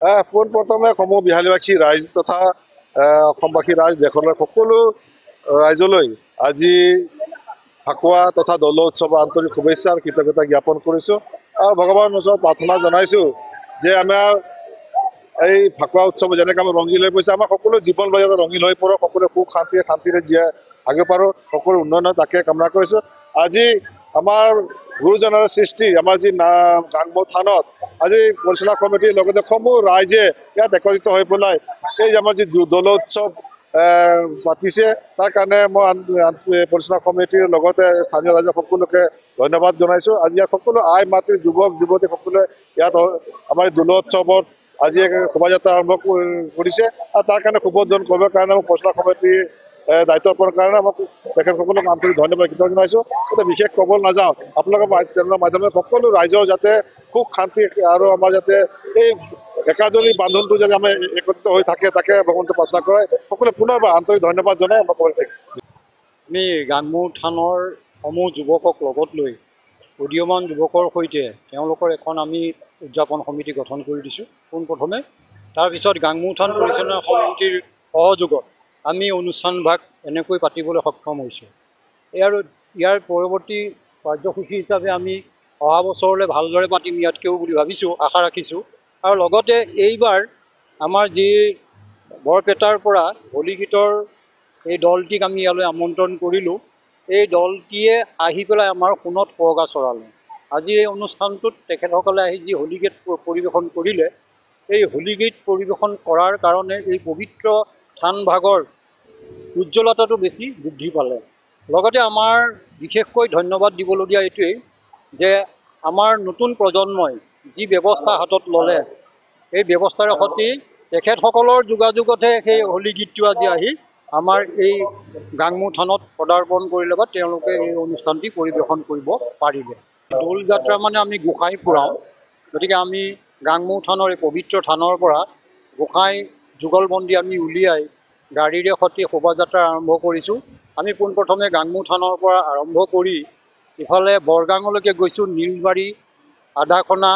পোনপ্ৰথমে সমূহ বিহালীবাসী ৰাইজ তথা অসমবাসী ৰাইজ দেশৰ সকলো ৰাইজলৈ আজি ফাকুৱা তথা দৌল উৎসৱৰ আন্তৰিক শুভেচ্ছা আৰু কৃতজ্ঞতা জ্ঞাপন কৰিছোঁ আৰু ভগৱানৰ ওচৰত প্ৰাৰ্থনা জনাইছোঁ যে আমাৰ এই ফাকুৱা উৎসৱ যেনেকৈ আমি ৰঙীন হৈ পৰিছে আমাৰ সকলো জীৱন লৈ ৰঙীন হৈ পৰক, সকলোৱে সুখ শান্তিৰে জীয়াই আগে পাৰোঁ, সকলো উন্নয়ন তাকে কামনা কৰিছোঁ। আজি আমাৰ গুৰুজনৰ সৃষ্টি আমাৰ যি গাংমু থানত আজি পৰিচালনা কমিটিৰ লগতে সমূহ ৰাইজে ইয়াত একত্ৰিত হৈ পেলাই এই আমাৰ যি দৌল উৎসৱ পাতিছে তাৰ কাৰণে মই পৰিচালনা কমিটিৰ লগতে স্থানীয় ৰাইজক সকলোকে ধন্যবাদ জনাইছোঁ। আজি ইয়াত সকলো আই মাতৃ যুৱক যুৱতী সকলোৱে ইয়াত আমাৰ দৌল উৎসৱত আজি শোভাযাত্ৰা আৰম্ভ কৰিছে আৰু তাৰ কাৰণে শুভোদ্বোধন কৰিবৰ কাৰণে মই পৰিচালনা কমিটিৰ দায়িত্ব অৰ্পণৰ কাৰণে মই তেখেতসকলক আন্তৰিক ধন্যবাদ কৃতজ্ঞতা জনাইছোঁ। বিশেষ ক'ব নাযাওঁ, আপোনালোকৰ চেনেলৰ মাধ্যমে সকলো ৰাইজৰ যাতে সুখ শান্তি আৰু আমাৰ যাতে এই একাজনী বান্ধোনটো যাতে আমাৰ একত্ৰিত হৈ থাকে তাকে ভগৱন্তই প্ৰাৰ্থনা কৰে। সকলোৱে পুনৰবাৰ আন্তৰিক ধন্যবাদ জনাই মই ক'বলৈ থাকিম। আমি গাংমু থানৰ সমূহ যুৱকক লগত লৈ উদীয়মান যুৱকৰ সৈতে তেওঁলোকৰ এখন আমি উদযাপন সমিতি গঠন কৰি দিছোঁ পোনপ্ৰথমে। তাৰপিছত গাংমু থান পৰিচালনা সমিতিৰ সহযোগত আমি অনুষ্ঠানভাগ এনেকৈ পাতিবলৈ সক্ষম হৈছোঁ। আৰু ইয়াৰ পৰৱৰ্তী কাৰ্যসূচী হিচাপে আমি অহা বছৰলৈ ভালদৰে পাতিম ইয়াতকৈও বুলি ভাবিছোঁ, আশা ৰাখিছোঁ। আৰু লগতে এইবাৰ আমাৰ যি বৰপেটাৰ পৰা হোলী গীতৰ এই দলটিক আমি ইয়ালৈ আমন্ত্ৰণ কৰিলোঁ। এই দলটিয়ে আহি পেলাই আমাৰ সোণত সুৱগা চৰালে। আজি এই অনুষ্ঠানটোত তেখেতসকলে আহি যি হোলী গীত পৰিৱেশন কৰিলে, এই হোলী গীত পৰিৱেশন কৰাৰ কাৰণে এই পবিত্ৰ থানভাগৰ উজ্জ্বলতাটো বেছি বৃদ্ধি পালে। লগতে আমাৰ বিশেষকৈ ধন্যবাদ দিবলগীয়া এইটোৱেই যে আমাৰ নতুন প্ৰজন্মই যি ব্যৱস্থা হাতত ল'লে, এই ব্যৱস্থাৰ সৈতে তেখেতসকলৰ যোগাযোগতহে সেই হোলী গীতটো আজি আহি আমাৰ এই গাংমু থানত পদাৰ্পণ কৰিলে বা তেওঁলোকে এই অনুষ্ঠানটি পৰিৱেশন কৰিব পাৰিলে। দৌল যাত্ৰা মানে আমি গোসাঁই ফুৰাওঁ, গতিকে আমি গাংমু থানৰ এই পবিত্ৰ থানৰ পৰা গোসাঁই যুগলবন্দী আমি উলিয়াই গাড়ীৰে সৈতে শোভাযাত্ৰা আৰম্ভ কৰিছোঁ। আমি পোনপ্ৰথমে গাংমু থানৰ পৰা আৰম্ভ কৰি ইফালে বৰগাঙলৈকে গৈছোঁ, নীলবাৰী, আদাখনা,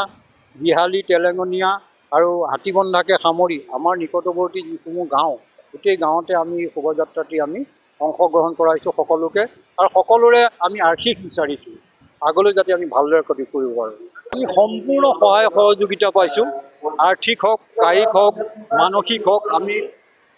বিহালী, তেলেঙনীয়া আৰু হাতীবন্ধাকে সামৰি আমাৰ নিকটৱৰ্তী যিসমূহ গাঁও, গোটেই গাঁৱতে আমি শোভাযাত্ৰাটি আমি অংশগ্ৰহণ কৰাইছোঁ সকলোকে। আৰু সকলোৰে আমি আৰ্শীষ বিচাৰিছোঁ আগলৈ যাতে আমি ভালদৰে গতি কৰিব পাৰোঁ। আমি সম্পূৰ্ণ সহায় সহযোগিতা পাইছোঁ, আৰ্থিক হওক, কায়িক হওক, মানসিক হওক, আমি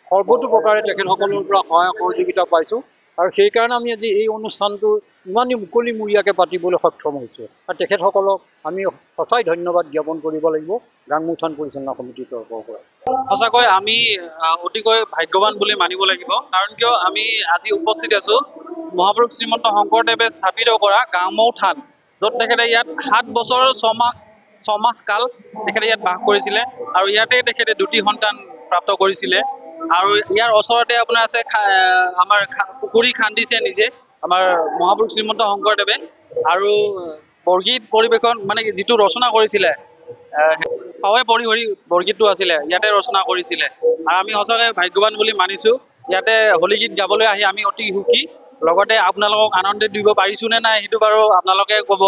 সৰ্বতো প্ৰকাৰে তেখেতসকলৰ পৰা সহায় সহযোগিতা পাইছোঁ। আৰু সেইকাৰণে আমি আজি এই অনুষ্ঠানটো ইমানেই মুকলিমূৰীয়াকৈ পাতিবলৈ সক্ষম হৈছোঁ। আৰু তেখেতসকলক আমি সঁচাই ধন্যবাদ জ্ঞাপন কৰিব লাগিব গাংমু থান পৰিচালনা সমিতিৰ তৰফৰ পৰা। সঁচাকৈ আমি অতিকৈ ভাগ্যৱান বুলি মানিব লাগিব, কাৰণ কিয় আমি আজি উপস্থিত আছোঁ মহাপুৰুষ শ্ৰীমন্ত শংকৰদেৱে স্থাপিত কৰা গাংমু থান, য'ত তেখেতে ইয়াত 7 বছৰ 6 মাহ কাল তেখেতে ইয়াত বাস কৰিছিলে আৰু ইয়াতে তেখেতে 2টি সন্তান প্ৰাপ্ত কৰিছিলে। আৰু ইয়াৰ ওচৰতে আপোনাৰ আছে আমাৰ পুখুৰী খান্দিছে নিজে আমাৰ মহাপুৰুষ শ্ৰীমন্ত শংকৰদেৱে। আৰু বৰগীত পৰিৱেশন মানে যিটো ৰচনা কৰিছিলে, পাৱে পৰিহৰি বৰগীতটো আছিলে ইয়াতে ৰচনা কৰিছিলে। আৰু আমি সঁচাকৈ ভাগ্যৱান বুলি মানিছোঁ ইয়াতে হোলী গীত গাবলৈ আহি আমি অতি সুখী। লগতে আপোনালোকক আনন্দ দিব পাৰিছোঁ নে নাই সেইটো বাৰু আপোনালোকে ক'ব।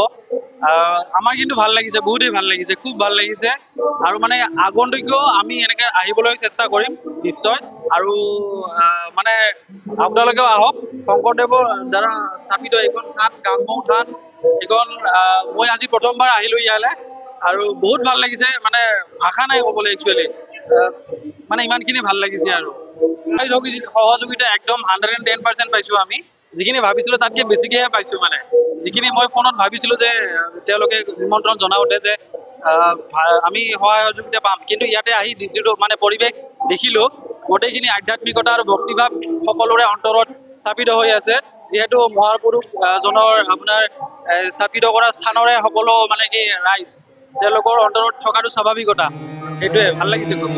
আমাৰ কিন্তু ভাল লাগিছে, বহুতেই ভাল লাগিছে, খুব ভাল লাগিছে। আৰু মানে আগন্তুকো আমি এনেকৈ আহিবলৈ চেষ্টা কৰিম নিশ্চয়। আৰু মানে আপোনালোকেও আহক, শংকৰদেৱৰ দ্বাৰা স্থাপিত এইখন থান গাংমু থান, এইখন মই আজি প্ৰথমবাৰ আহিলোঁ ইয়ালৈ আৰু বহুত ভাল লাগিছে, মানে ভাষা নাই ক'বলৈ একচুৱেলি, মানে ইমানখিনি ভাল লাগিছে। আৰু সহযোগিতা একদম 110% পাইছোঁ আমি, যিখিনি ভাবিছিলোঁ তাতকৈ বেছিকৈহে পাইছোঁ। মানে যিখিনি মই ফোনত ভাবিছিলোঁ যে তেওঁলোকে নিমন্ত্ৰণ জনাওঁতে যে আমি সহায় সহযোগিতা পাম, কিন্তু ইয়াতে আহি যিটো মানে পৰিৱেশ দেখিলোঁ, গোটেইখিনি আধ্যাত্মিকতা আৰু ভক্তিভাৱ সকলোৰে অন্তৰত স্থাপিত হৈ আছে। যিহেতু মহাপুৰুষ জনৰ আপোনাৰ স্থাপিত কৰা স্থানৰে সকলো মানে কি ৰাইজ, তেওঁলোকৰ অন্তৰত থকাটো স্বাভাৱিকতা, সেইটোৱে ভাল লাগিছে খুব।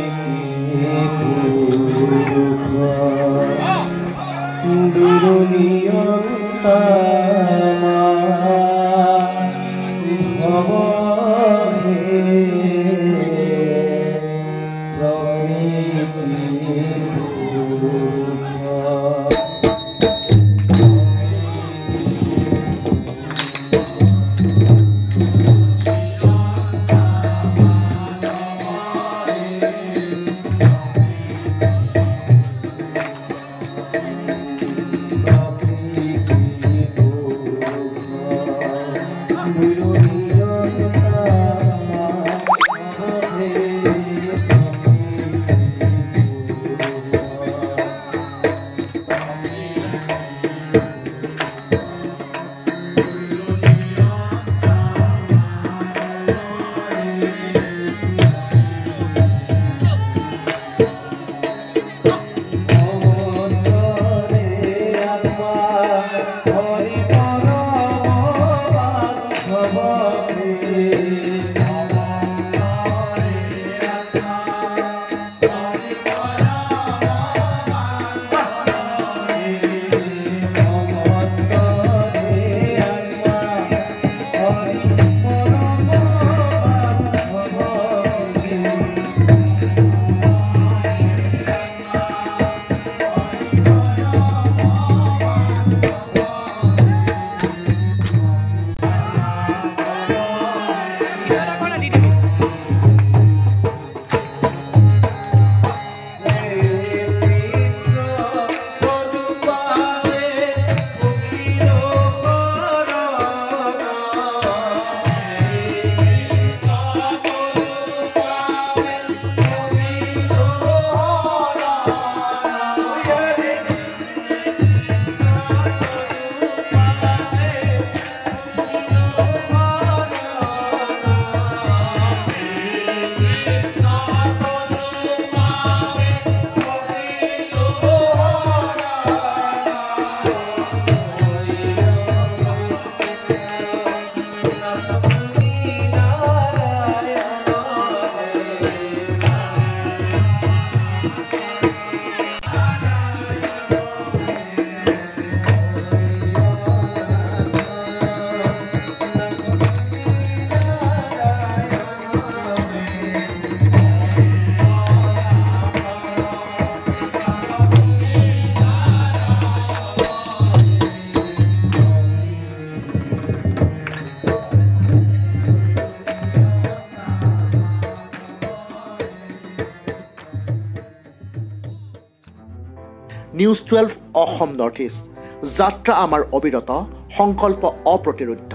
News 12 Assam north east. যাত্ৰা আমাৰ অবিৰত, সংকল্প অপ্ৰতিৰোধ্য।